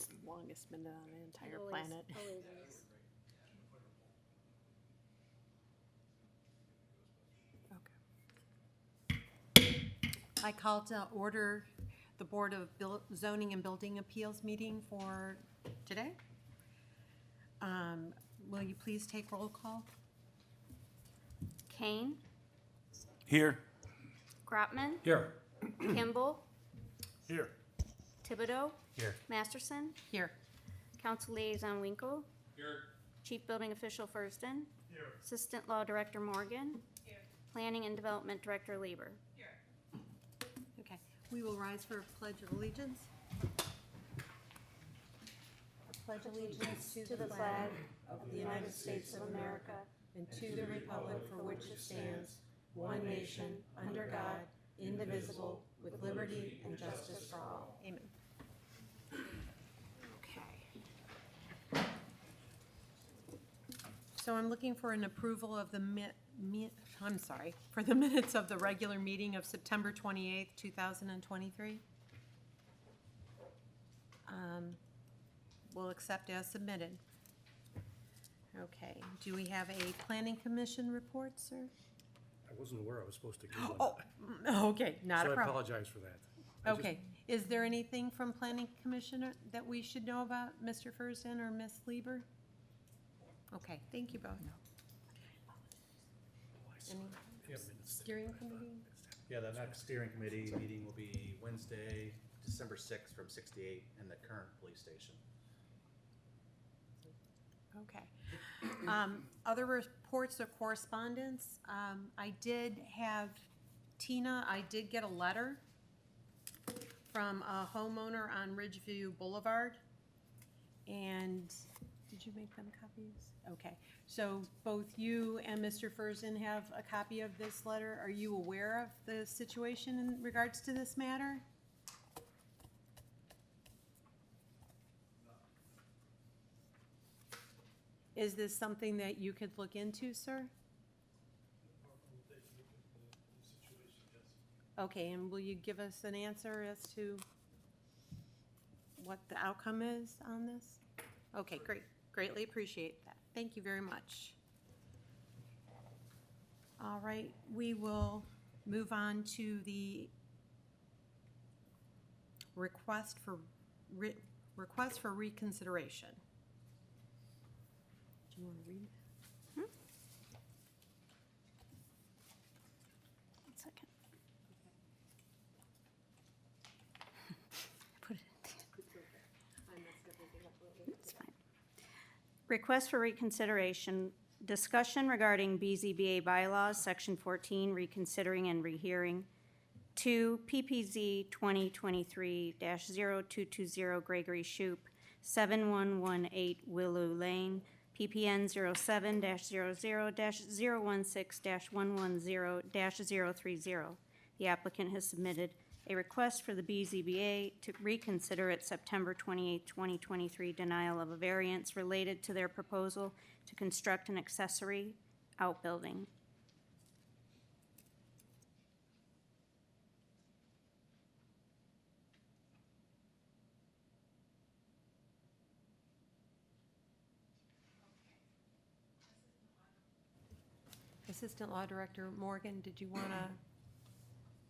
It's the longest minute on the entire Always- planet. Always is. I call to order the Board of Zoning and Building Appeals meeting for today. Will you please take roll call? Kane, Here. Grotman, Here. Kimball, Here. Thibodeau, Here. Masterson, Here. Council Liaison Winkle, Here. Chief Building Official Furston, Here. Assistant Law Director Morgan, Planning and Development Director Lieber. Okay, we will rise for Pledge of Allegiance. Pledge allegiance To the flag of the United States of America and to the republic for which it stands, one nation, under God, indivisible, with liberty and justice for all. Amen. Okay. So I'm looking for an approval of the for the minutes of the regular meeting of September 28th, 2023. We'll accept as submitted. Okay, do we have a planning commission report, sir? I wasn't aware I was supposed to give one. Oh, okay, not So a I problem. apologize for that. I just- Okay, is there anything from planning commissioner that we should know about, Mr. Furston or Ms. Lieber? Okay, thank you both. Any Yeah, minutes. steering committee? Yeah, the next steering committee meeting will be Wednesday, December 6th from 6 to 8 in the current police station. Okay. Other reports or correspondence, I did have, Tina, I did get a letter from a homeowner on Ridgeville Boulevard. And, did you make them copies? Okay, so both you and Mr. Furston have a copy of this letter. Are you aware of the situation in regards to this matter? Is this something that you could look into, sir? Okay, and will you give us an answer as to what the outcome is on this? Okay, great. Greatly appreciate that. Thank you very much. All right, we will move on to the request for reconsideration. Do you want to read? One second. Put it in. It's fine. Request for reconsideration, discussion regarding BZBA bylaws, section 14, reconsidering and rehearing. 2, PPZ 2023-0220 Gregory Shoup, 7118 Willow Lane, PPN 07-00-016-110-030. The applicant has submitted a request for the BZBA to reconsider its September 28, 2023 denial of a variance related to their proposal to construct an accessory outbuilding. Assistant Law Director Morgan, did you want to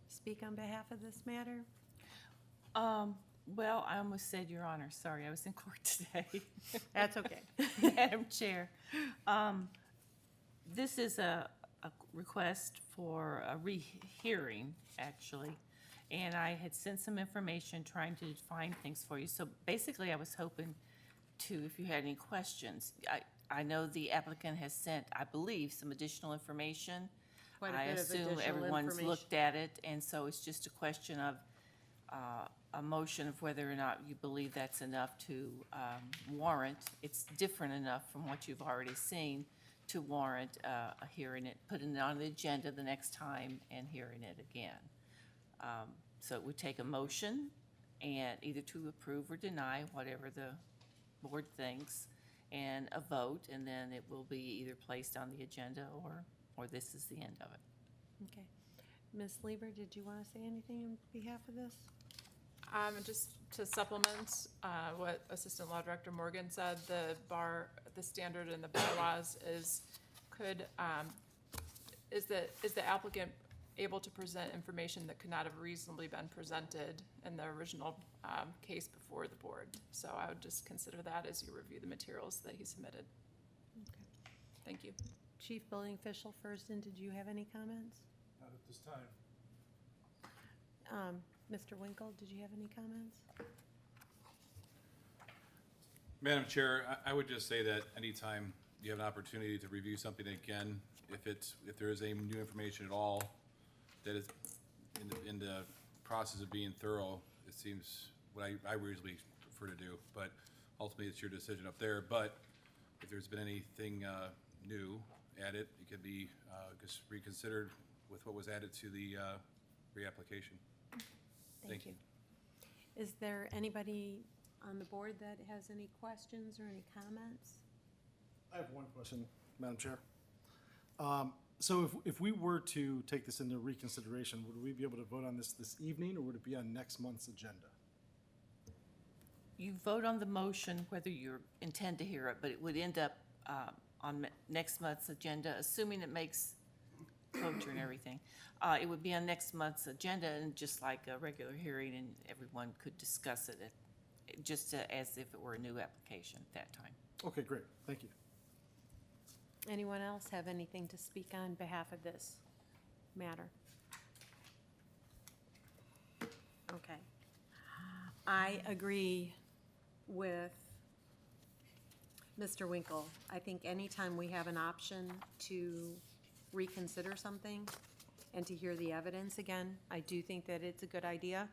speak on behalf of this matter? Well, I almost said, Your Honor, sorry, I was in court today. That's okay. Madam Chair, this is a request for a rehearing, actually, and I had sent some information trying to find things for you. So basically, I was hoping to, if you had any questions, I know the applicant has sent, I believe, some additional information. Quite a I bit of assume additional everyone's information. looked at it, and so it's just a question of a motion of whether or not you believe that's enough to warrant. It's different enough from what you've already seen to warrant hearing it, putting it on the agenda the next time and hearing it again. So it would take a motion and either to approve or deny, whatever the board thinks, and a vote, and then it will be either placed on the agenda or this is the end of it. Okay. Ms. Lieber, did you want to say anything on behalf of this? Just to supplement what Assistant Law Director Morgan said, the standard in the bylaws is, is the applicant able to present information that could not have reasonably been presented in the original case before the board? So I would just consider that as you review the materials that he submitted. Thank you. Chief Building Official Furston, did you have any comments? Not at this time. Mr. Winkle, did you have any comments? Madam Chair, I would just say that anytime you have an opportunity to review something again, if there is any new information at all that is in the process of being thorough, it seems what I usually prefer to do, but ultimately it's your decision up there. But if there's been anything new added, it could be just reconsidered with what was added to the reapplication. Thank you. Is there anybody on the board that has any questions or any comments? I have one question, Madam Chair. So if we were to take this into reconsideration, would we be able to vote on this evening, or would it be on next month's agenda? You vote on the motion whether you intend to hear it, but it would end up on next month's agenda, assuming it makes closure and everything. It would be on next month's agenda, and just like a regular hearing, and everyone could discuss it just as if it were a new application at that time. Okay, great, thank you. Anyone else have anything to speak on behalf of this matter? Okay. I agree with Mr. Winkle. I think anytime we have an option to reconsider something and to hear the evidence again, I do think that it's a good idea.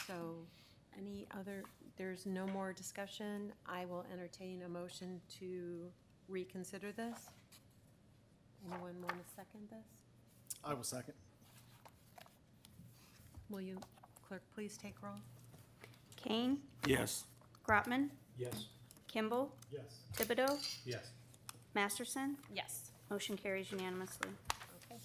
So there's no more discussion. I will entertain a motion to reconsider this. Anyone want to second this? I will second. Will you, clerk, please take roll? Kane, Yes. Grotman, Yes. Kimball, Yes. Thibodeau, Yes. Masterson. Yes. Motion carries unanimously. Okay.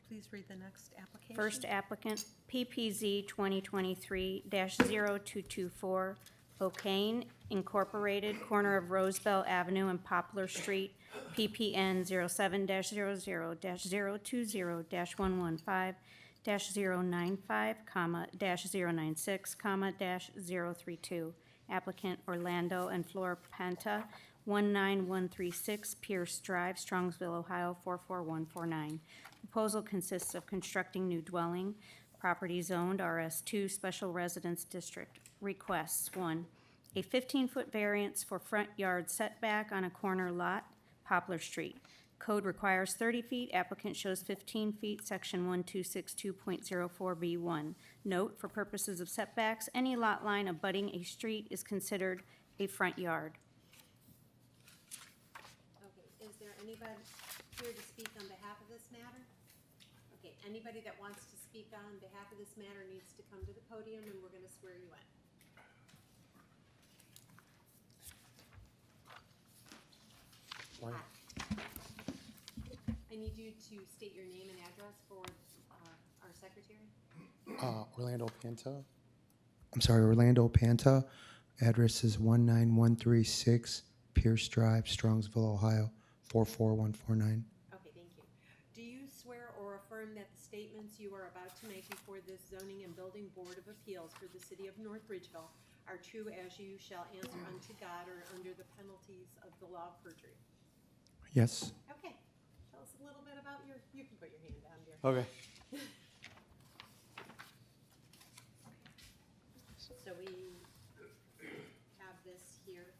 Please read the next application. First applicant, PPZ 2023-0224, O'Kane Incorporated, corner of Rosebell Avenue and Poplar Street, PPN 07-00-020-115-095, -096, -032. Applicant Orlando and Flora Penta, 19136 Pierce Drive, Strongsville, Ohio 44149. Proposal consists of constructing new dwelling, property zoned RS2 Special Residence District. Requests: 1, a 15-foot variance for front yard setback on a corner lot, Poplar Street. Code requires 30 feet, applicant shows 15 feet, section 1262.04B1. Note, for purposes of setbacks, any lot line abutting a street is considered a front yard. Okay, is there anybody here to speak on behalf of this matter? Okay, anybody that wants to speak on behalf of this matter needs to come to the podium, and we're going to swear you in. Hi. I need you to state your name and address for our secretary. Orlando Panta. Address is 19136 Pierce Drive, Strongsville, Ohio, 44149. Okay, thank you. Do you swear or affirm that the statements you are about to make before this Zoning and Building Board of Appeals for the City of North Ridgeville are true as you shall answer unto God or under the penalties of the law of perjury? Yes. Okay, tell us a little bit about you can put your hand down here. Okay. So we have this here.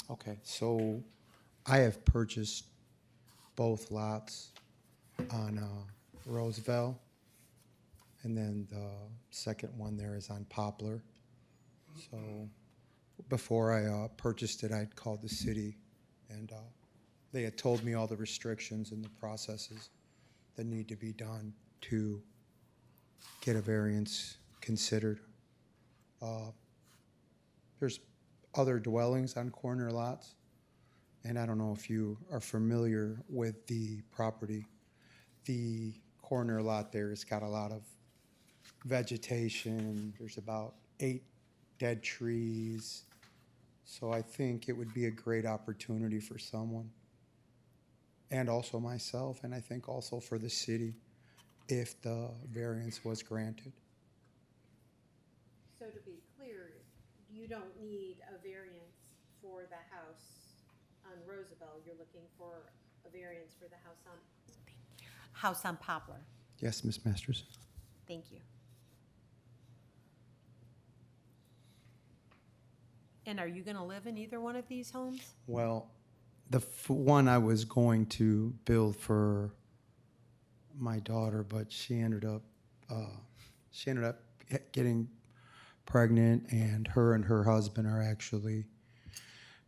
Okay, so I have purchased both lots on Roseville, and then the second one there is on Poplar. So before I purchased it, I'd called the city, and they had told me all the restrictions and the processes that need to be done to get a variance considered. There's other dwellings on corner lots, and I don't know if you are familiar with the property. The corner lot there has got a lot of vegetation. There's about 8 dead trees. So I think it would be a great opportunity for someone, and also myself, and I think also for the city, if the variance was granted. So to be clear, you don't need a variance for the house on Roosevelt, you're looking for a variance for the house on Poplar. Yes, Ms. Masters? Thank you. And are you gonna live in either one of these homes? Well, the one I was going to build for my daughter, but she ended up getting pregnant, and her husband are actually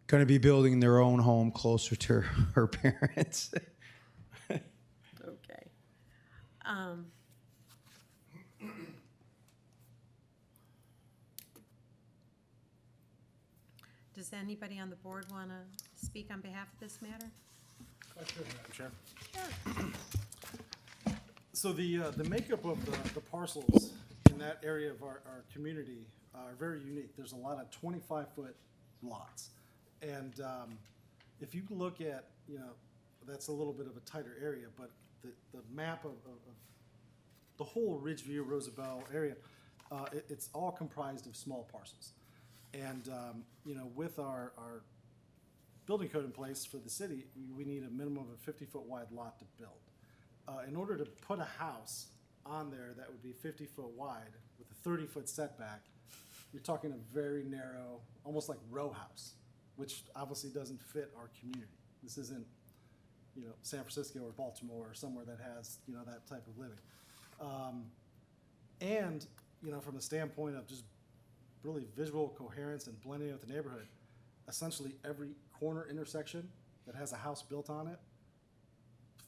going to be building their own home closer to her parents. Okay. Does anybody on the board want to speak on behalf of this matter? Sure, Madam Chair. So the makeup of the parcels in that area of our community are very unique. There's a lot of 25-foot lots. And if you look at, that's a little bit of a tighter area, but the map of the whole Ridgeville, Roosevelt area, it's all comprised of small parcels. And, with our building code in place for the city, we need a minimum of a 50-foot wide lot to build. In order to put a house on there that would be 50-foot wide with a 30-foot setback, you're talking a very narrow, almost like row house, which obviously doesn't fit our community. This isn't, San Francisco or Baltimore or somewhere that has, that type of living. And, from the standpoint of just really visual coherence and blending with the neighborhood, essentially every corner intersection that has a house built on it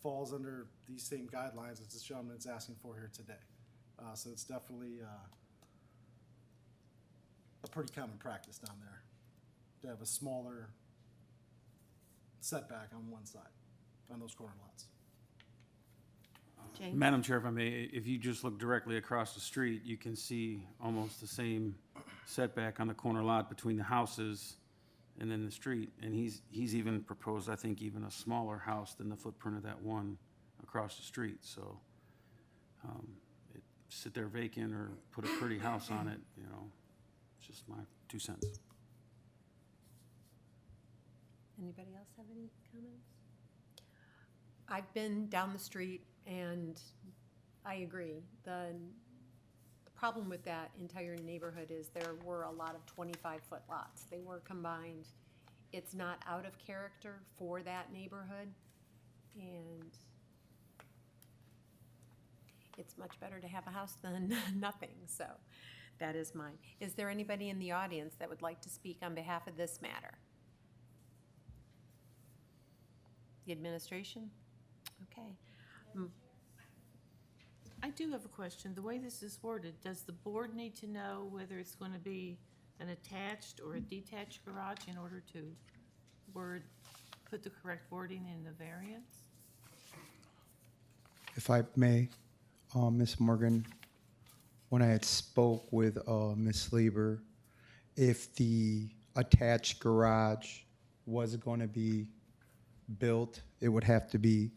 falls under these same guidelines as this gentleman is asking for here today. So it's definitely a pretty common practice down there to have a smaller setback on one side, on those corner lots. James? Madam Chair, if I may, if you just look directly across the street, you can see almost the same setback on the corner lot between the houses and then the street. And he's even proposed, I think, even a smaller house than the footprint of that one across the street. So sit there vacant or put a pretty house on it, it's just my 2 cents. Anybody else have any comments? I've been down the street and I agree. The problem with that entire neighborhood is there were a lot of 25-foot lots. They were combined. It's not out of character for that neighborhood, and it's much better to have a house than nothing, so that is mine. Is there anybody in the audience that would like to speak on behalf of this matter? The administration? Okay. I do have a question. The way this is worded, does the board need to know whether it's going to be an attached or a detached garage in order to put the correct wording in the variance? If I may, Ms. Morgan, when I had spoke with Ms. Lieber, if the attached garage was going to be built, it would have to be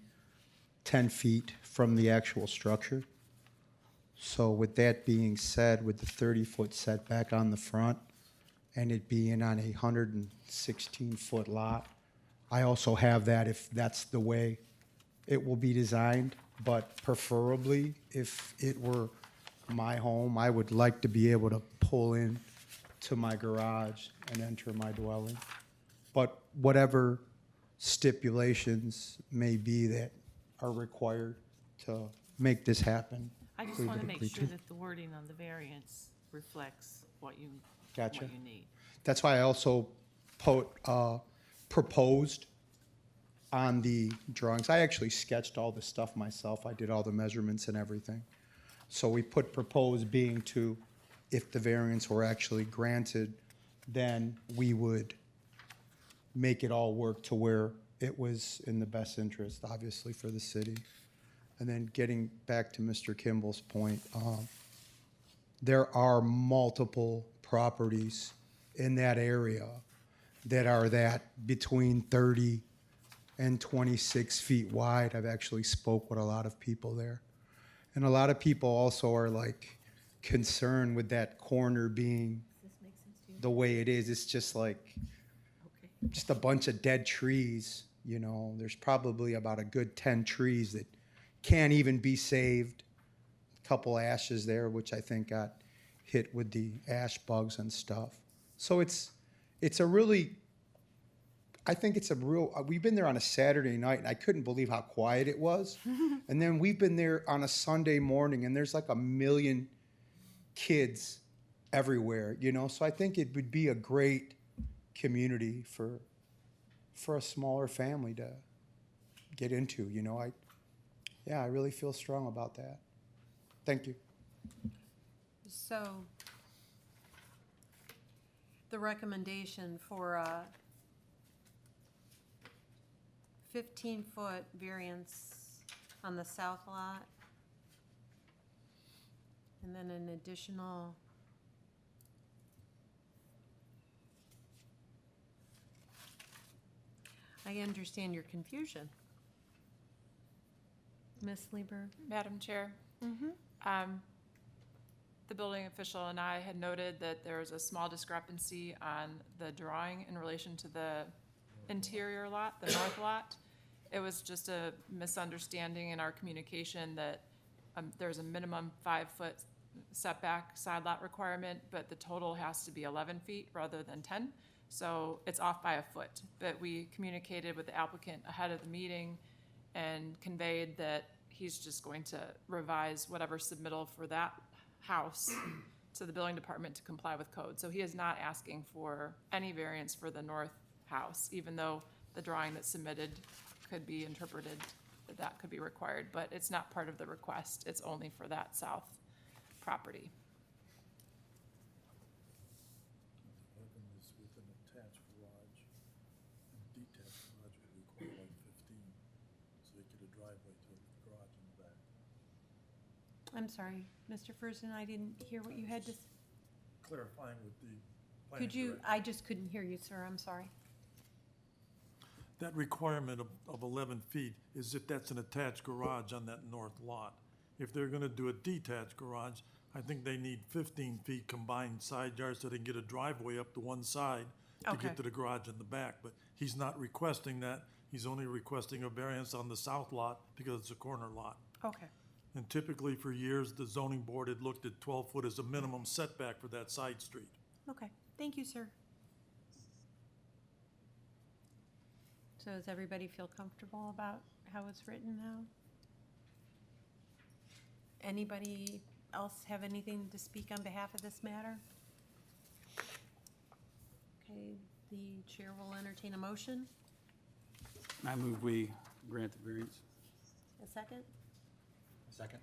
10 feet from the actual structure. So with that being said, with the 30-foot setback on the front and it being on a 116-foot lot, I also have that if that's the way it will be designed. But preferably, if it were my home, I would like to be able to pull in to my garage and enter my dwelling. But whatever stipulations may be that are required to make this happen. I just we want to would make agree sure that the wording on the variance reflects what you Gotcha. need. That's why I also proposed on the drawings. I actually sketched all the stuff myself. I did all the measurements and everything. So we put proposed being to, if the variance were actually granted, then we would make it all work to where it was in the best interest, obviously, for the city. And then getting back to Mr. Kimball's point, there are multiple properties in that area that are between 30 and 26 feet wide. I've actually spoke with a lot of people there. And a lot of people also are like concerned with that corner being the way it is. It's just like, just a bunch of dead trees, you know. There's probably about a good 10 trees that can't even be saved. A couple ashes there, which I think got hit with the ash bugs and stuff. So it's a really, I think it's a real, we've been there on a Saturday night and I couldn't believe how quiet it was. And then we've been there on a Sunday morning and there's like 1 million kids everywhere, you know. So I think it would be a great community for a smaller family to get into, you know. I really feel strong about that. Thank you. So the recommendation for a 15-foot variance on the south lot, and then an additional I understand your confusion. Ms. Lieber? Madam Chair? The building official and I had noted that there was a small discrepancy on the drawing in relation to the interior lot, the north lot. It was just a misunderstanding in our communication that there's a minimum 5-foot setback side lot requirement, but the total has to be 11 feet rather than 10. So it's off by a foot. But we communicated with the applicant ahead of the meeting and conveyed that he's just going to revise whatever submittal for that house to the building department to comply with code. So he is not asking for any variance for the north house, even though the drawing that's submitted could be interpreted that that could be required, but it's not part of the request. It's only for that south property. Is with an attached garage, and detached garage would require like 15, so they get a driveway to the garage in the back. I'm sorry, Mr. Ferguson, I didn't hear what you had to, Clarifying with the plan. could you, I just couldn't hear you, sir, I'm sorry. That requirement of 11 feet is if that's an attached garage on that north lot. If they're gonna do a detached garage, I think they need 15 feet combined side yards so they can get a driveway up to one side to Okay. get to the garage in the back. But he's not requesting that. He's only requesting a variance on the south lot because it's a corner lot. Okay, And typically for years, the zoning board had looked at 12 foot as a minimum setback for that side street. okay, thank you, sir. So does everybody feel comfortable about how it's written now? Anybody else have anything to speak on behalf of this matter? Okay, the chair will entertain a motion. I move we grant the variance. A second? Second?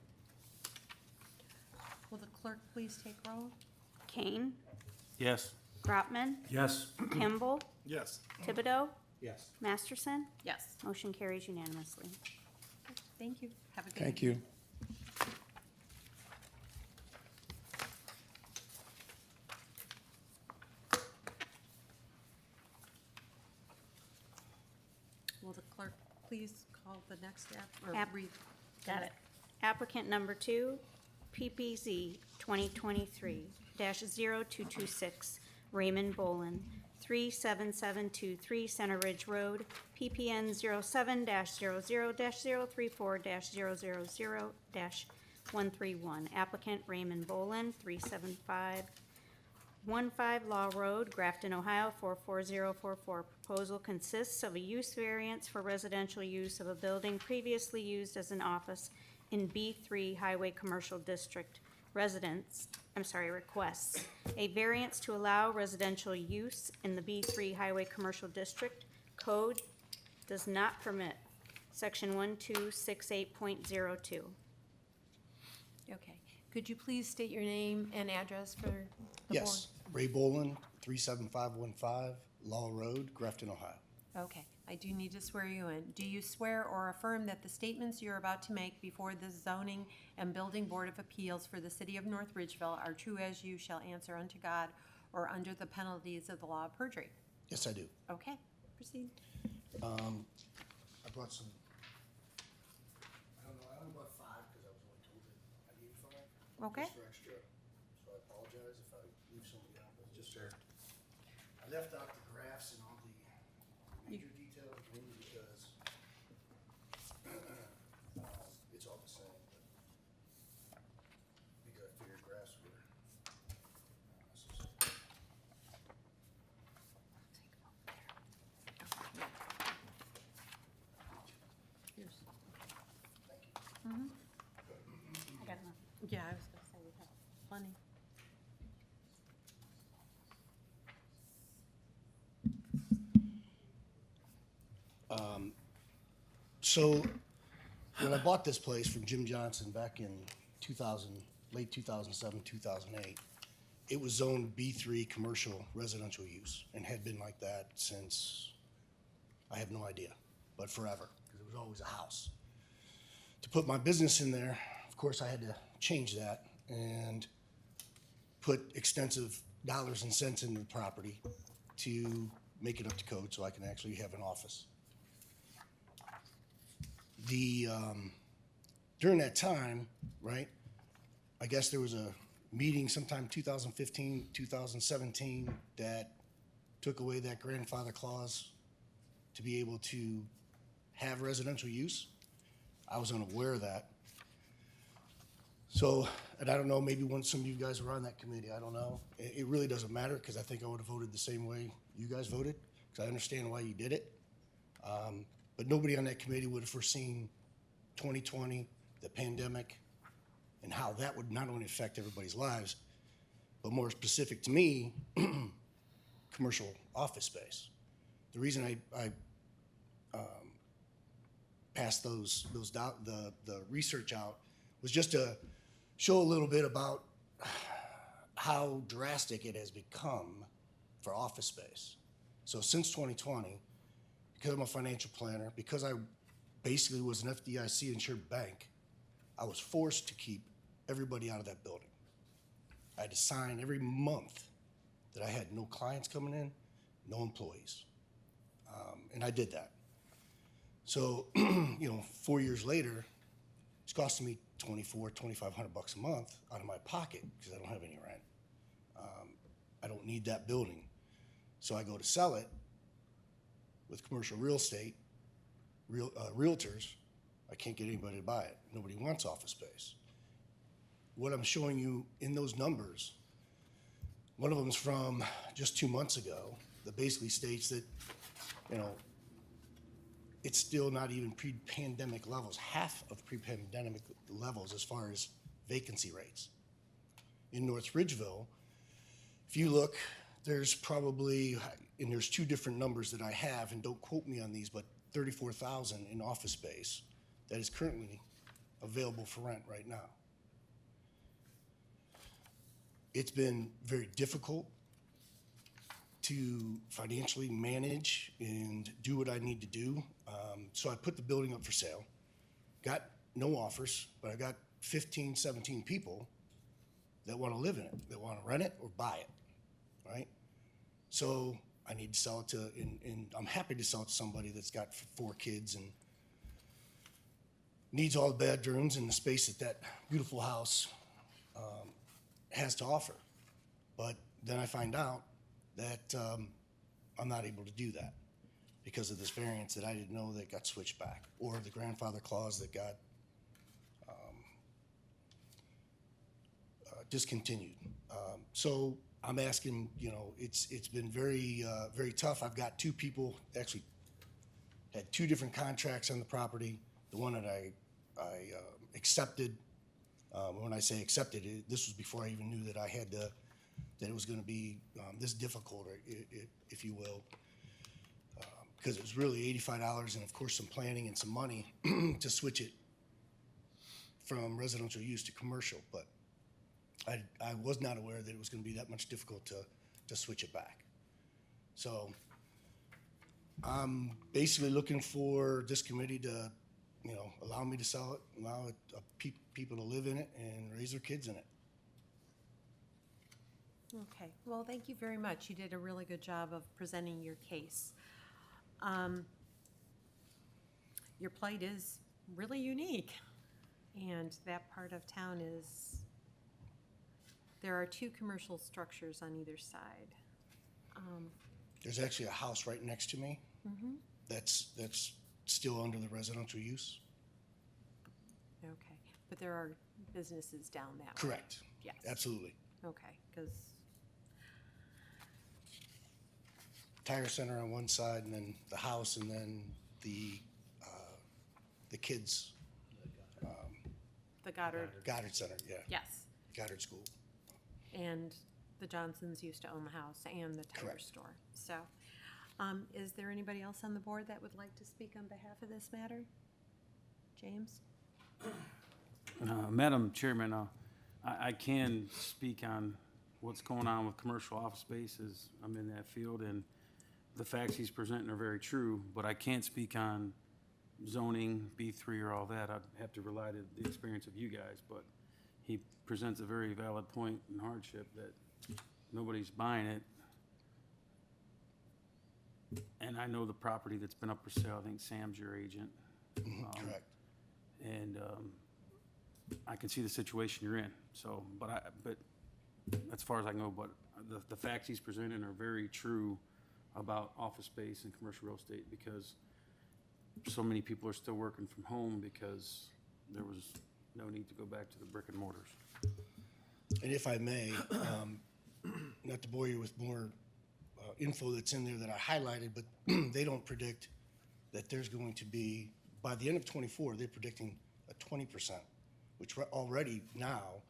Will the clerk please take roll? Kane, Yes. Grotman, Yes. Kimball, Yes. Thibodeau, Yes. Masterson. Yes. Motion carries unanimously. Thank you. Have a good Thank evening. you. Will the clerk please call the next app, or App- read? Got it. Applicant number 2, PPZ 2023-0226, Raymond Bolin, 37723 Center Ridge Road, PPN 07-00-004-000-131. Applicant Raymond Bolin, 37515 Law Road, Grafton, Ohio, 44044. Proposal consists of a use variance for residential use of a building previously used as an office in B3 Highway Commercial District. Requests a variance to allow residential use in the B3 Highway Commercial District. Code does not permit. Section 1268.02. Okay. Could you please state your name and address for the board? Yes, Ray Boland, 37515 Law Road, Grafton, Ohio. Okay. I do need to swear you in. Do you swear or affirm that the statements you're about to make before the Zoning and Building Board of Appeals for the City of North Ridgeville are true as you shall answer unto God or under the penalties of the law of perjury? Yes, I do. Okay, proceed. I brought some, I don't brought 5 because I was only told that I needed 5. Okay. Just for extra, so I apologize if I leave somebody out, but just, I left out the graphs and all the major details mainly because it's all the same, but because I figured graphs were necessary. I got enough. Yeah, I was gonna say we have plenty. So, when I bought this place from Jim Johnson back in 2000, late 2007, 2008, it was zoned B3 commercial residential use and had been like that since, I have no idea, but forever, because it was always a house. To put my business in there, of course, I had to change that and put extensive dollars and cents into the property to make it up to code so I can actually have an office. During that time, right, I guess there was a meeting sometime 2015, 2017 that took away that grandfather clause to be able to have residential use. I was unaware of that. So, and I don't know, maybe when some of you guys were on that committee, I don't know. It really doesn't matter because I think I would have voted the same way you guys voted because I understand why you did it. But nobody on that committee would have foreseen 2020, the pandemic, and how that would not only affect everybody's lives, but more specific to me, commercial office space. The reason I passed the research out was just to show a little bit about how drastic it has become for office space. So since 2020, because I'm a financial planner, because I basically was an FDIC insured bank, I was forced to keep everybody out of that building. I had to sign every month that I had no clients coming in, no employees. And I did that. So, 4 years later, it's costing me $2,500 a month out of my pocket because I don't have any rent. I don't need that building. So I go to sell it with commercial real estate, realtors. I can't get anybody to buy it. Nobody wants office space. What I'm showing you in those numbers, one of them is from just 2 months ago that basically states that, it's still not even pre-pandemic levels, half of pre-pandemic levels as far as vacancy rates. In North Ridgeville, if you look, there's probably, and there's 2 different numbers that I have, and don't quote me on these, but 34,000 in office space that is currently available for rent right now. It's been very difficult to financially manage and do what I need to do. So I put the building up for sale, got no offers, but I got 15, 17 people that want to live in it, that want to rent it or buy it, right? So I need to sell it to, and I'm happy to sell it to somebody that's got 4 kids and needs all the bedrooms and the space that beautiful house has to offer. But then I find out that I'm not able to do that because of this variance that I didn't know that got switched back, or the grandfather clause that got discontinued. So I'm asking, it's been very, very tough. I've got 2 people, actually had 2 different contracts on the property. The one that I accepted, when I say accepted, this was before I even knew that I had to, that it was going to be this difficult, or if you will. because it was really $85 and of course some planning and some money to switch it from residential use to commercial, but I was not aware that it was gonna be that much difficult to switch it back. So I'm basically looking for this committee to, you know, allow me to sell it, allow people to live in it and raise their kids in it. Okay, well, thank you very much. You did a really good job of presenting your case. Your plight is really unique, and that part of town is, there are 2 commercial structures on either side. There's actually a house right next to me that's still under the residential use. Okay, but there are businesses down that way? Correct. Yes. Absolutely. Okay, because, Tire center on one side and then the house and then the kids, the Goddard, Goddard Center, yeah, yes. Goddard School. And the Johnsons used to own the house and the tire Correct. store. So, is there anybody else on the board that would like to speak on behalf of this matter? James? Madam Chairman, I can speak on what's going on with commercial office spaces. I'm in that field, and the facts he's presenting are very true, but I can't speak on zoning, B3, or all that. I'd have to rely to the experience of you guys, but he presents a very valid point and hardship that nobody's buying it. And I know the property that's been up for sale. I think Sam's your agent. Correct. And I can see the situation you're in, so, but as far as I know, but the facts he's presenting are very true about office space and commercial real estate, because so many people are still working from home because there was no need to go back to the brick and mortars. And if I may, not to bore you with more info that's in there that I highlighted, but they don't predict that there's going to be, by the end of '24, they're predicting a 20%, which already now,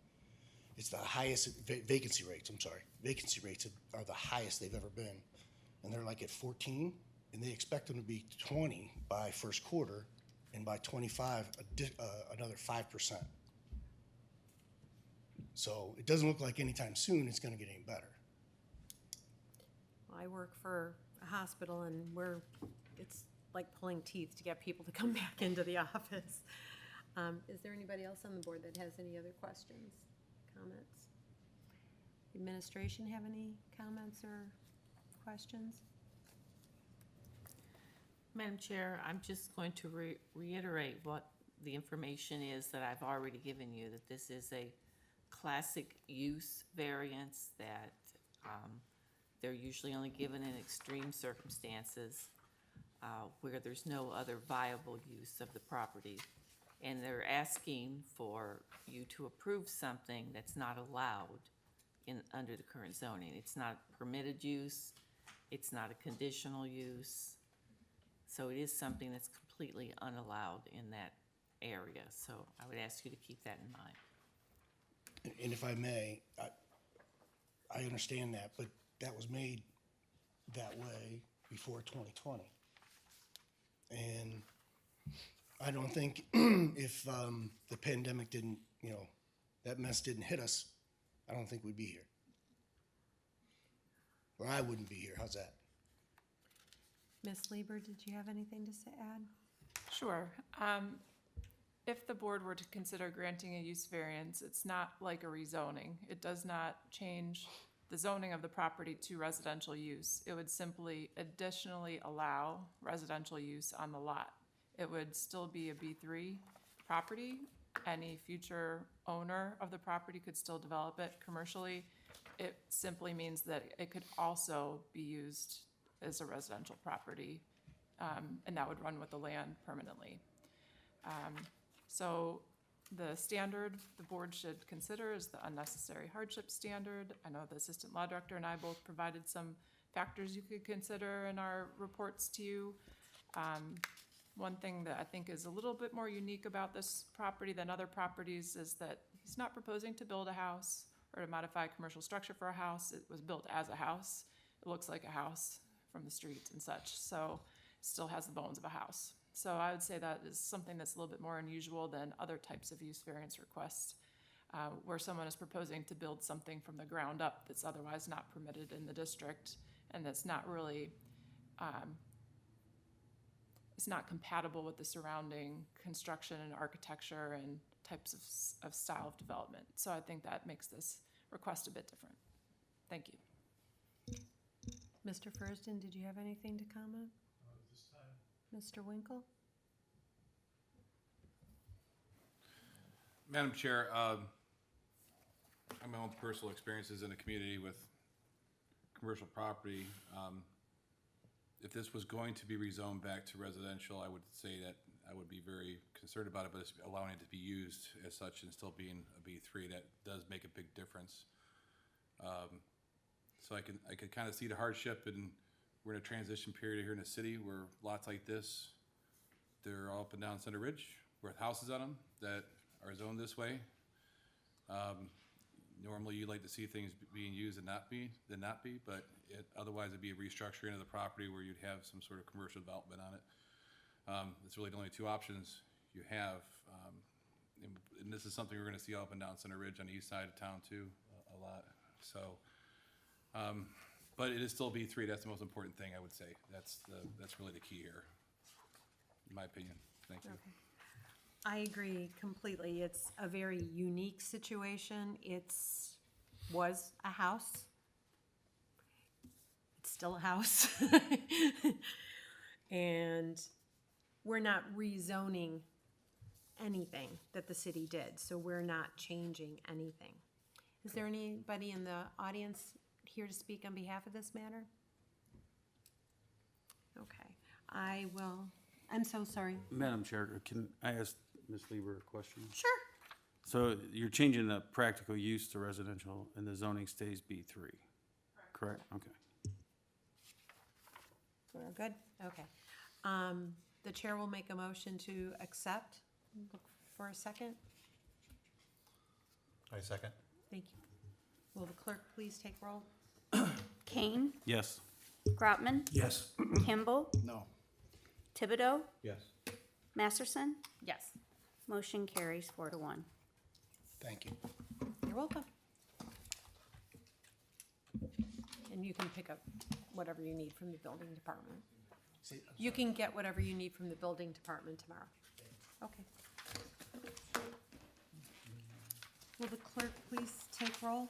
it's the highest vacancy rates, vacancy rates are the highest they've ever been. And they're like at 14, and they expect them to be 20 by first quarter, and by 25, another 5%. So it doesn't look like anytime soon it's gonna get any better. I work for a hospital, and it's like pulling teeth to get people to come back into the office. Is there anybody else on the board that has any other questions, comments? Administration have any comments or questions? Madam Chair, I'm just going to reiterate what the information is that I've already given you, that this is a classic use variance, that they're usually only given in extreme circumstances where there's no other viable use of the property. And they're asking for you to approve something that's not allowed under the current zoning. It's not permitted use, it's not a conditional use. So it is something that's completely unallowed in that area. So I would ask you to keep that in mind. And if I may, I understand that, but that was made that way before 2020. And I don't think if the pandemic didn't, that mess didn't hit us, I don't think we'd be here. Or I wouldn't be here. How's that? Ms. Lieber, did you have anything to add? Sure. If the board were to consider granting a use variance, it's not like a rezoning. It does not change the zoning of the property to residential use. It would simply additionally allow residential use on the lot. It would still be a B3 property. Any future owner of the property could still develop it commercially. It simply means that it could also be used as a residential property, and that would run with the land permanently. So the standard the board should consider is the unnecessary hardship standard. I know the assistant law director and I both provided some factors you could consider in our reports to you. One thing that I think is a little bit more unique about this property than other properties is that he's not proposing to build a house or to modify a commercial structure for a house. It was built as a house. It looks like a house from the street and such. So still has the bones of a house. So I would say that is something that's a little bit more unusual than other types of use variance requests, where someone is proposing to build something from the ground up that's otherwise not permitted in the district, and that's not really, it's not compatible with the surrounding construction and architecture and types of style of development. So I think that makes this request a bit different. Thank you. Mr. Furston, did you have anything to comment? Mr. Winkle? Madam Chair, I have my own personal experiences in the community with commercial property. If this was going to be rezoned back to residential, I would say that I would be very concerned about it, but it's allowing it to be used as such and still being a B3, that does make a big difference. So I can kind of see the hardship, and we're in a transition period here in the city where lots like this, they're all up and down Center Ridge with houses on them that are zoned this way. Normally you'd like to see things being used and not be, but otherwise it'd be a restructuring of the property where you'd have some sort of commercial development on it. It's really the only two options you have. And this is something we're gonna see up and down Center Ridge on the east side of town too, a lot. So, but it is still B3, that's the most important thing, I would say. That's really the key here, in my opinion. Thank you. Okay. I agree completely. It's a very unique situation. Was a house. It's still a house. And we're not rezoning anything that the city did, so we're not changing anything. Is there anybody in the audience here to speak on behalf of this matter? Okay, I'm so sorry. Madam Chair, can I ask Ms. Lieber a question? Sure. So you're changing the practical use to residential and the zoning stays B3, correct? Okay. We're good? Okay. The chair will make a motion to accept. Look for a second. I second. Thank you. Will the clerk please take roll? Kane, Yes. Grotman, Yes. Kimball, No. Thibodeau, Yes. Masterson. Yes. Motion carries 4-1. Thank you. You're welcome. And you can pick up whatever you need from the building department. You can get whatever you need from the building department tomorrow. Okay. Will the clerk please take roll?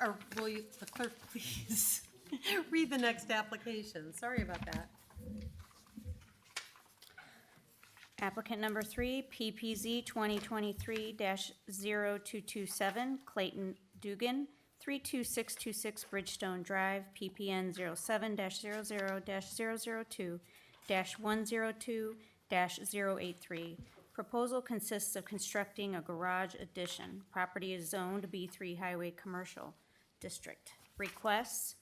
Or will you, the clerk please read the next application? Sorry about that. Applicant number 3, PPZ 2023-0227, Clayton Dugan, 32626 Bridgestone Drive, PPN 07-000-002-102-083. Proposal consists of constructing a garage addition. Property is zoned B3 Highway Commercial District. Requests: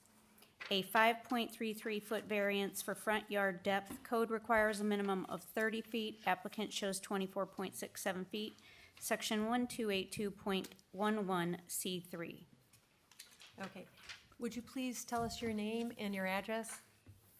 a 5.33-foot variance for front yard depth. Code requires a minimum of 30 feet. Applicant shows 24.67 feet. Section 1282.11C3. Okay. Would you please tell us your name and your address?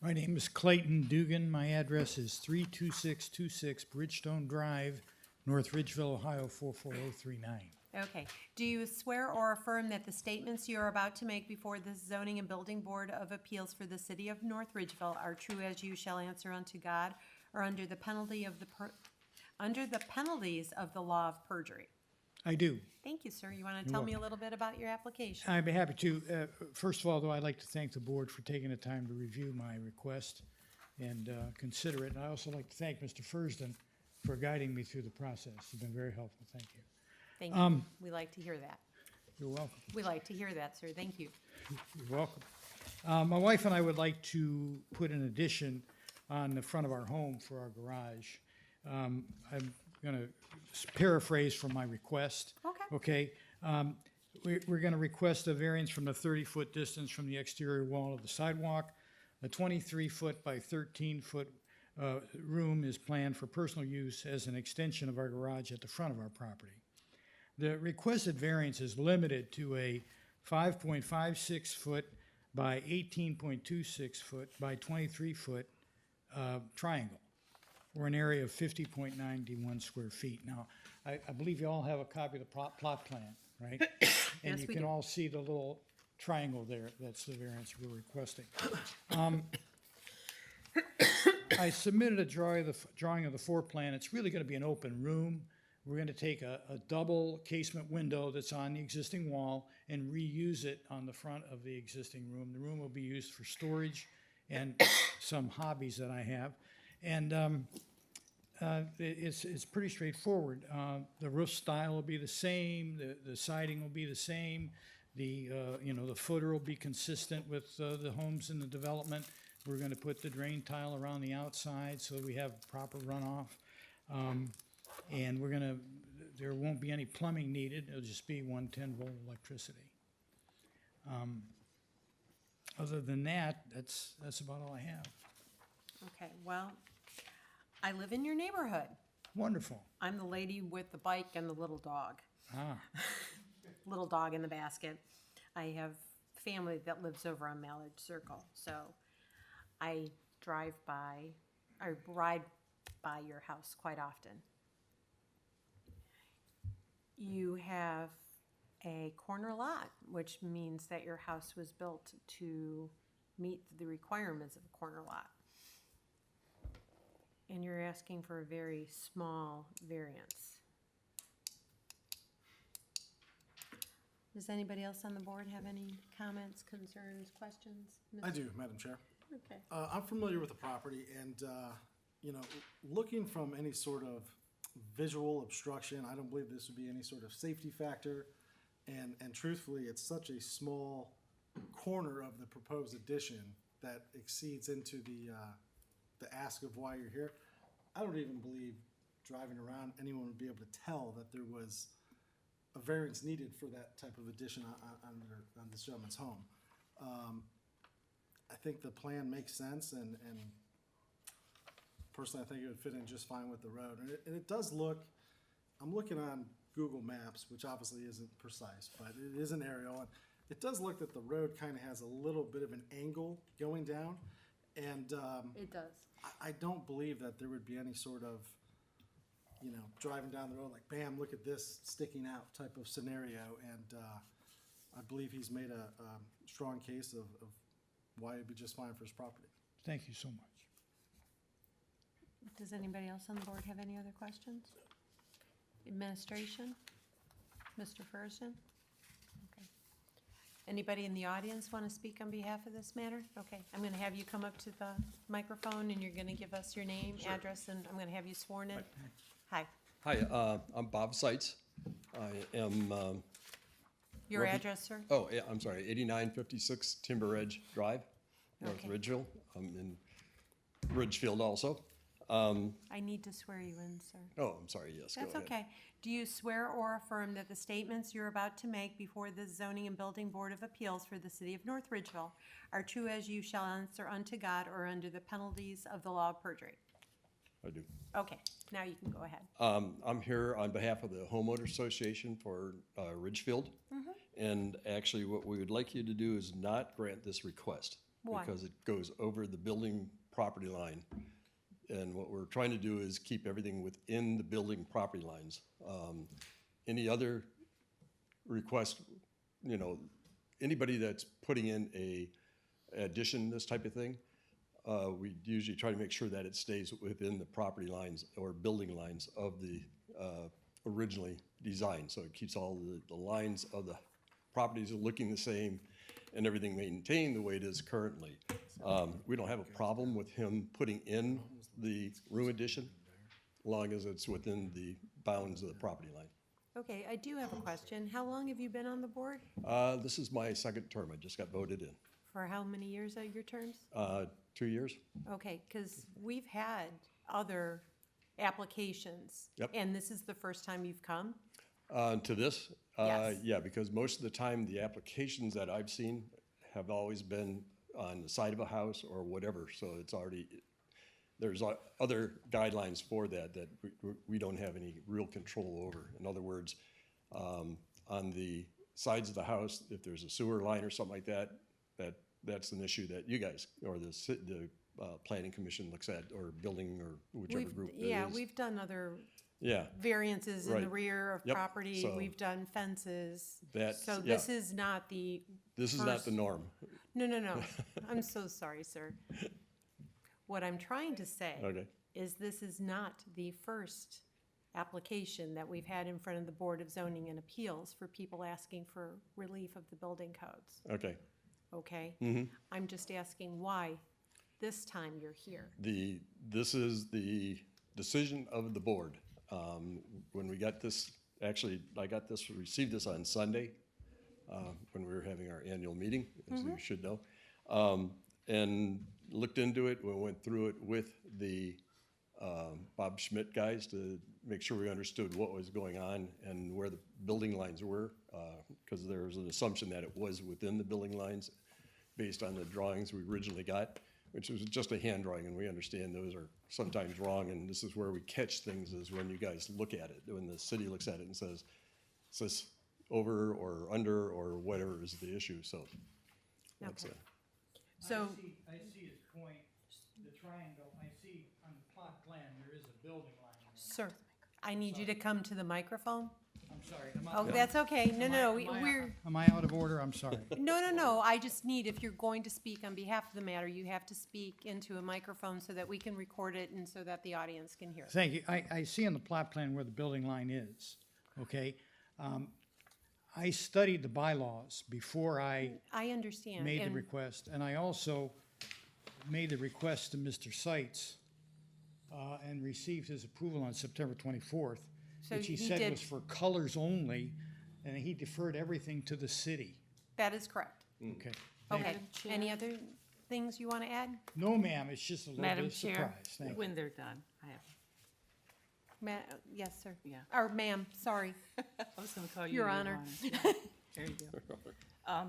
My name is Clayton Dugan. My address is 32626 Bridgestone Drive, North Ridgeville, Ohio 44039. Okay. Do you swear or affirm that the statements you are about to make before the Zoning and Building Board of Appeals for the City of North Ridgeville are true as you shall answer unto God, or under the penalty of under the penalties of the law of perjury? I do. Thank you, sir. You want to tell me a little bit about your application? I'd be happy to. First of all, though, I'd like to thank the board for taking the time to review my request and consider it. And I also like to thank Mr. Furston for guiding me through the process. You've been very helpful. Thank you. Thank you. We like to hear that. You're welcome. We like to hear that, sir. Thank you. You're welcome. My wife and I would like to put an addition on the front of our home for our garage. I'm going to paraphrase from my request. Okay. Okay. We're going to request a variance from the 30-foot distance from the exterior wall of the sidewalk. A 23-foot by 13-foot room is planned for personal use as an extension of our garage at the front of our property. The requested variance is limited to a 5.56 foot by 18.26 foot by 23 foot triangle, or an area of 50.91 square feet. Now, I believe you all have a copy of the plot plan, right? And Yes, you we can do. all see the little triangle there. That's the variance we're requesting. I submitted a drawing of the floor plan. It's really going to be an open room. We're going to take a double casement window that's on the existing wall and reuse it on the front of the existing room. The room will be used for storage and some hobbies that I have. And it's pretty straightforward. The roof style will be the same, the siding will be the same, the footer will be consistent with the homes in the development. We're gonna put the drain tile around the outside so that we have proper runoff. And there won't be any plumbing needed, it'll just be 110-volt electricity. Other than that, that's about all I have. Okay, well, I live in your neighborhood. Wonderful. I'm the lady with the bike and the little dog. Ah, Little dog in the basket. I have family that lives over on Mallard Circle, so I ride by your house quite often. You have a corner lot, which means that your house was built to meet the requirements of a corner lot. And you're asking for a very small variance. Does anybody else on the board have any comments, concerns, questions? I do, Madam Chair. Okay. I'm familiar with the property and, looking from any sort of visual obstruction, I don't believe this would be any sort of safety factor. And truthfully, it's such a small corner of the proposed addition that exceeds into the ask of why you're here. I don't even believe driving around anyone would be able to tell that there was a variance needed for that type of addition on this gentleman's home. I think the plan makes sense, and personally, I think it would fit in just fine with the road. And it does look, I'm looking on Google Maps, which obviously isn't precise, but it is an aerial, and it does look that the road kind of has a little bit of an angle going down, and It does. I don't believe that there would be any sort of, driving down the road like, bam, look at this sticking out type of scenario. And I believe he's made a strong case of why it'd be just fine for his property. thank you so much. Does anybody else on the board have any other questions? Administration? Mr. Furston? Okay. Anybody in the audience want to speak on behalf of this matter? Okay, I'm going to have you come up to the microphone and you're going to give us your name, address, and I'm going to have you sworn in. Hi. Hi, I'm Bob Seitz. I am, Your address, sir? oh, yeah, I'm sorry, 8956 Timber Edge Drive, North Okay. Ridgeville. I'm in Ridgefield also. I need to swear you in, sir. Oh, I'm sorry, yes, go That's ahead. okay. Do you swear or affirm that the statements you're about to make before the Zoning and Building Board of Appeals for the City of North Ridgeville are true as you shall answer unto God or under the penalties of the law of perjury? I do. Okay, now you can go ahead. I'm here on behalf of the Homeowner Association for Ridgefield. And actually, what we would like you to do is not grant this request. Why? Because it goes over the building property line. And what we're trying to do is keep everything within the building property lines. Any other request, anybody that's putting in a addition, this type of thing, we usually try to make sure that it stays within the property lines or building lines of the originally designed. So it keeps all the lines of the properties looking the same and everything maintained the way it is currently. We don't have a problem with him putting in the room addition, long as it's within the bounds of the property line. Okay, I do have a question. How long have you been on the board? This is my second term. I just got voted in. For how many years are your terms? 2 years. Okay, because we've had other applications. Yep. And this is the first time you've come? To this? Yes. Yeah, because most of the time, the applications that I've seen have always been on the side of a house or whatever, so it's already, there's other guidelines for that we don't have any real control over. In other words, on the sides of the house, if there's a sewer line or something like that, that's an issue that you guys, or the planning commission looks at, or building, or whichever group it is. Yeah, we've done other Yeah, variances in the Right. rear of Yep, property, so- we've done fences. That's- So yeah. this is not the this is not first- the norm. No. I'm so sorry, sir. What I'm trying to say Okay. is this is not the first application that we've had in front of the Board of Zoning and Appeals for people asking for relief of the building codes, Okay. okay? Mm-hmm. I'm just asking why this time you're here. This is the decision of the board. When we got this, actually, received this on Sunday, when we were having our annual meeting, as you should know. And looked into it, we went through it with the Bob Schmidt guys to make sure we understood what was going on and where the building lines were, because there was an assumption that it was within the building lines based on the drawings we originally got, which was just a hand drawing, and we understand those are sometimes wrong, and this is where we catch things, is when you guys look at it, when the city looks at it and says, is this over or under or whatever is the issue, so. That's Okay. it. So, I see his point, the triangle, I see on the plot plan, there is a building line there. sir, I need you to come to the microphone. I'm sorry. Oh, that's okay. No, we're, Am I out of order? I'm sorry. no. I just need, if you're going to speak on behalf of the matter, you have to speak into a microphone so that we can record it and so that the audience can hear it. Thank you. I see on the plot plan where the building line is, okay? I studied the bylaws before I I understand. made the and- request, and I also made the request to Mr. Seitz and received his approval on September 24th, So which he he said did- was for colors only, and he deferred everything to the city. That is correct. Okay. Okay. Any other things you want to add? No, ma'am, it's just a little bit Madam of Chair, surprise. Thank you. when they're done, I have, Yes, sir. Yeah. Or ma'am, sorry. I was gonna call you. Your Honor. Yeah, there you go.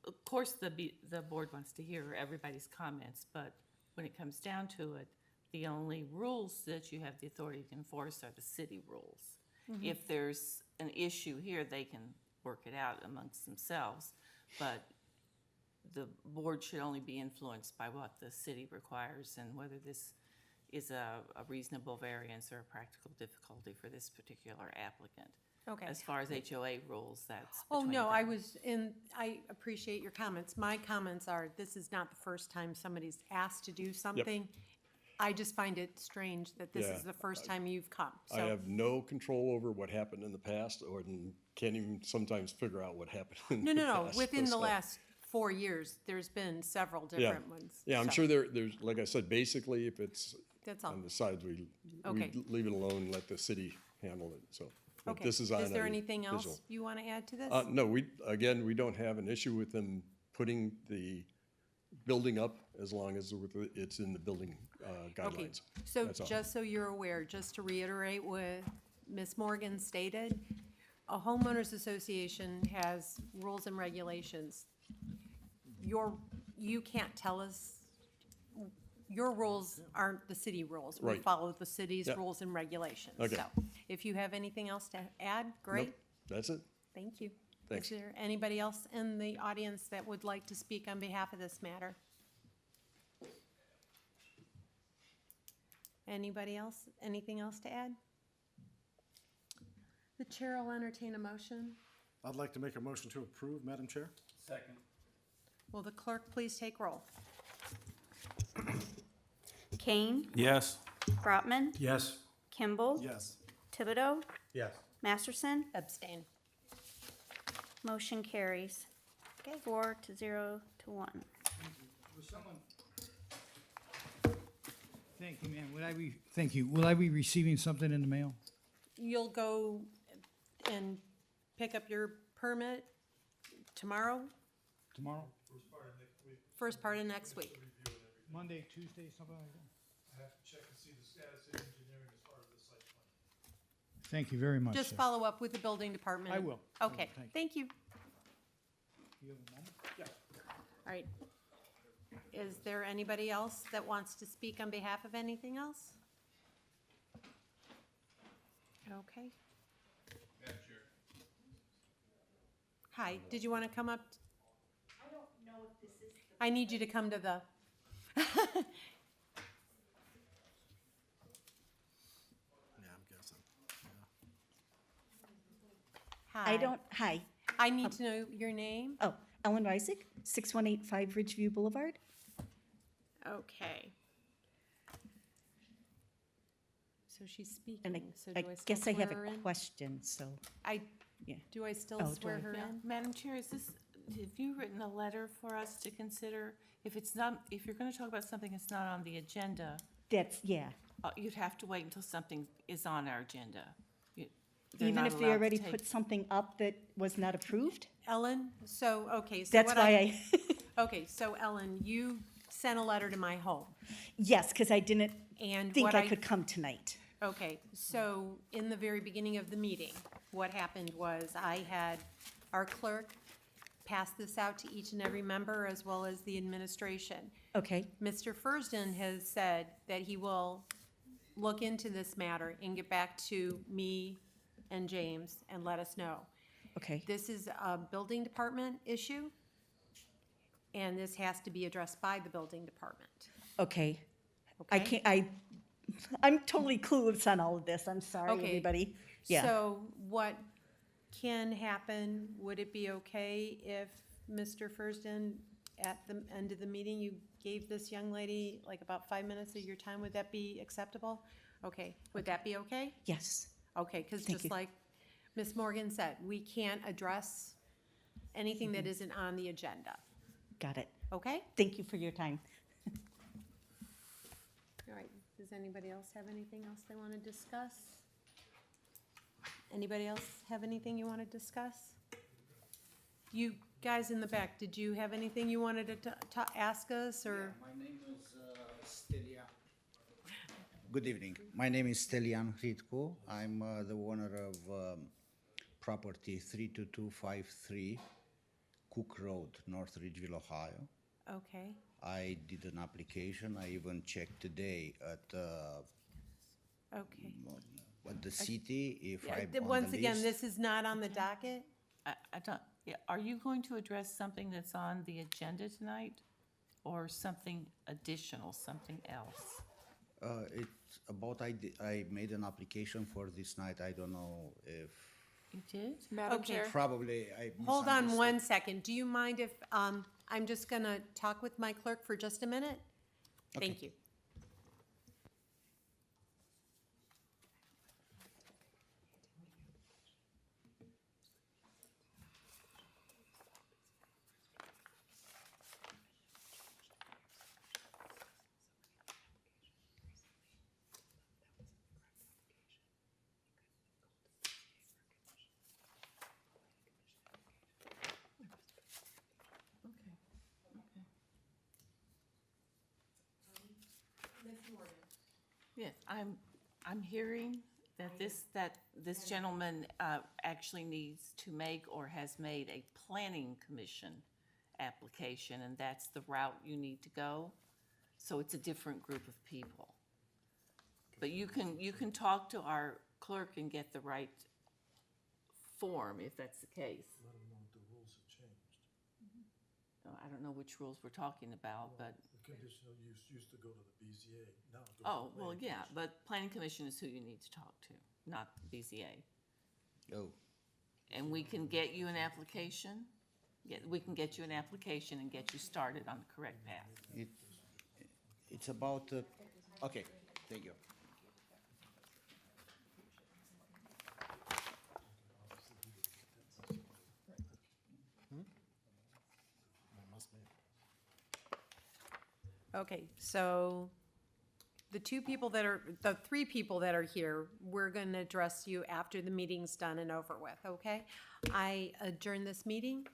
Of course, the board wants to hear everybody's comments, but when it comes down to it, the only rules that you have the authority to enforce are the city rules. If there's an issue here, they can work it out amongst themselves, but the board should only be influenced by what the city requires and whether this is a reasonable variance or a practical difficulty for this particular applicant. Okay. As far as HOA rules, that's Oh, between no, them. I appreciate your comments. My comments are, this is not the first time somebody's asked to do something. I just find it strange that this Yeah. is the first time you've come, I so. have no control over what happened in the past, or can't even sometimes figure out what happened in the No, past. within the So, last 4 years, there's been several different ones. Yeah, I'm so sure there's, like I said, basically, if it's That's all. on the sides, we Okay. leave it alone, let the city handle it, so. But Okay. this is on there a anything else visual. you want to add to this? No, we don't have an issue with them putting the building up as long as it's in the building Okay, guidelines. so That's all. just so you're aware, just to reiterate what Ms. Morgan stated, a homeowners association has rules and regulations. You can't tell us, your rules aren't the city rules. We Right. follow the city's Yeah. rules and regulations. Okay. So if you have anything else to add, great, Nope, that's it. thank you. Thanks. Is there anybody else in the audience that would like to speak on behalf of this matter? Anybody else? Anything else to add? The chair will entertain a motion. I'd like to make a motion to approve, Madam Chair. Will the clerk please take roll? Kane, Yes. Brotman, Yes. Kimball, Yes. Thibodeau, Yes. Masterson. Abstain. Motion carries. Okay. 4-0-1. Was someone? Thank you, ma'am. Thank you. Will I be receiving something in the mail? You'll go and pick up your permit tomorrow, Tomorrow? first part of next week. Monday, Tuesday, something like that? I have to check and see the status of engineering as far as the site plan. Thank you very much, Just sir. follow up with the building department. I will. Okay, Thank you. thank you. You have a moment? All right. Is there anybody else that wants to speak on behalf of anything else? Okay. Madam Chair. Hi, did you want to come up? I don't know if this is I need you to come to the, Yeah, I'm guessing. Hi. Hi. I need to know your name. Oh, Ellen Reisig, 6185 Ridgeview Boulevard. Okay. So she's speaking, And so I do I still guess I have swear her a in? question, so, yeah. Do I still Oh, do swear I? her Yeah, in? Madam Chair, have you written a letter for us to consider? If it's not, if you're gonna talk about something that's not on the agenda, Yeah. you'd have to wait until something is on our agenda. They're Even not if we allowed to already take- put something up that was not approved? Ellen, so, okay, so That's what why Okay, so Ellen, you sent a letter to my home, yes, because I didn't and think what I could come tonight. Okay, so in the very beginning of the meeting, what happened was I had our clerk pass this out to each and every member as well as the administration. Okay, Mr. Fursden has said that he will look into this matter and get back to me and James and let us know. okay, This is a building department issue, and this has to be addressed by the building department. okay. Okay? I'm totally clueless on all of this. I'm sorry, Okay. everybody. Yeah. So what can happen, would it be okay if Mr. Fursden, at the end of the meeting, you gave this young lady like about 5 minutes of your time? Would that be acceptable? Okay, would that be okay? Yes. Okay, because Thank just you. like Ms. Morgan said, we can't address anything that isn't on the agenda, Got it. okay? Thank you for your time. All right, does anybody else have anything else they want to discuss? Anybody else have anything you want to discuss? You guys in the back, did you have anything you wanted to ask us, or? My name is Stelian. Good evening. My name is Stelian Hritko. I'm the owner of property 32253 Cook Road, North Ridgeville, Ohio. Okay, I did an application. I even checked today at the city if Yeah, I'm on once the again, list. this is not on the docket. I don't, yeah, are you going to address something that's on the agenda tonight? Or something additional, something else? It's about I made an application for this night. I don't know if You did? Madam Okay. Chair, probably I Hold on misunderstood. 1 second. Do you mind if, I'm just gonna talk with my clerk for just a minute? Thank you. Yeah, I'm hearing that this gentleman actually needs to make or has made a planning commission application, and that's the route you need to go. So it's a different group of people. But you can talk to our clerk and get the right form if that's the case. Let them know if the rules have changed. I don't know which rules we're talking about, but, The conditional use used to go to the BZA, now it goes to the oh, well, planning yeah, commission. but planning commission is who you need to talk to, not the BZA. Oh. And we can get you an application, we can get you an application and get you started on the correct path. It's about, okay, thank you. Okay, so the three people that are here, we're gonna address you after the meeting's done and over with, okay? I adjourn this meeting.